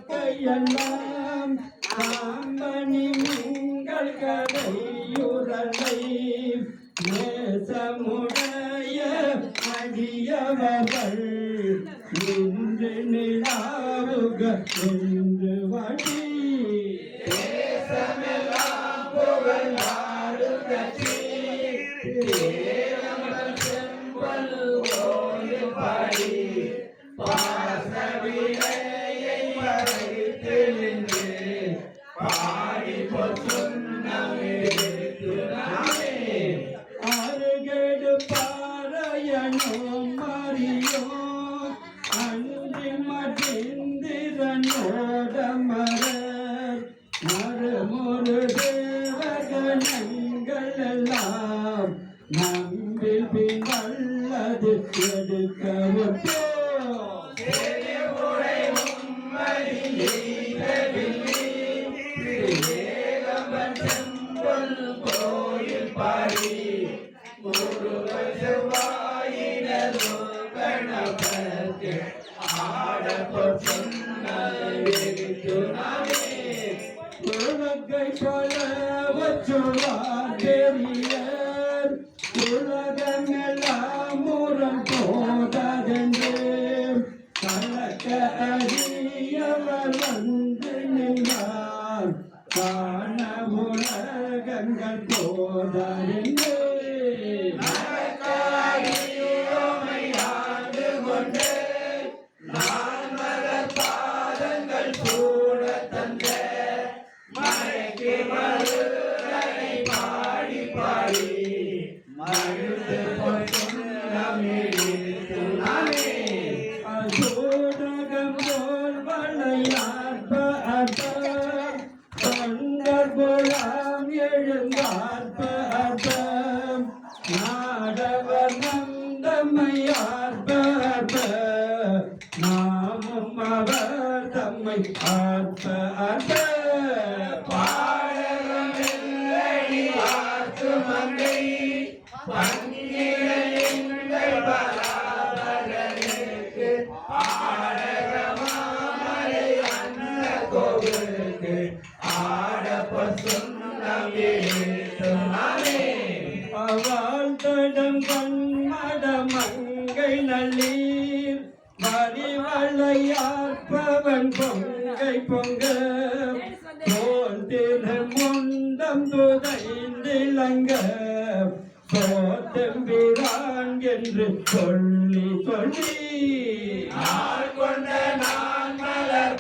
கையெல்லாம் சாம்பனி நீங்கள் கடையுரலை நேசமுடைய அடியவர்கள் இன்று நிலாவுக என்று வழி தேசமெல்லாம் புகழ் நாடுக செம்பல் ஓடு பாடி பாசவினையை மறைத்து நின்று பாடி பொன்னாமே அருகேடு பாறையனும் மறியோ அன்றி மடிந்திரனோட மரர் மறுமொரு தேவகணங்கள் எல்லாம் நம்பில் பின்னல்லது எடுக்கவும் கோயில் பாடி செவ்வாயினோ கணபதி ஆடப்பொன்னை போல வச்சுவார் பெரியர் உலகமெல்லாம் முரண் போதென்று கலக்க அறியவர் வந்து நின்றார் காண உலகங்கள் போதறிந்து ஆண்டு கொண்டு நான் மலர் பாதங்கள் சூட தந்த மழைக்கு மருளை பாடி பாடி மழுது பொன்னாமே சூடகம் போல் வளையாற்ப தொண்டர்புலாம் எழுந்தார்ப்ப நாடவர் நந்தமையார்ப்ப நாமும் அவர் தம்மை ஆர்ப்ப பாடகமில்லை ஆர்த்து மங்கை பங்கிகள் பராபரனுக்கு ஆடகமாமலை அன்ன கோவிலுக்கு வாழ்த்தடம் கண்மட மங்கை நல்லீர் வரிவளையாற்பவன் பொங்கை பொங்க தோல் திருமுண்டம் துதைந்திலங்க சோத்தம்பிரான் என்று சொல்லி சொல்லி கொண்ட நான் மலர்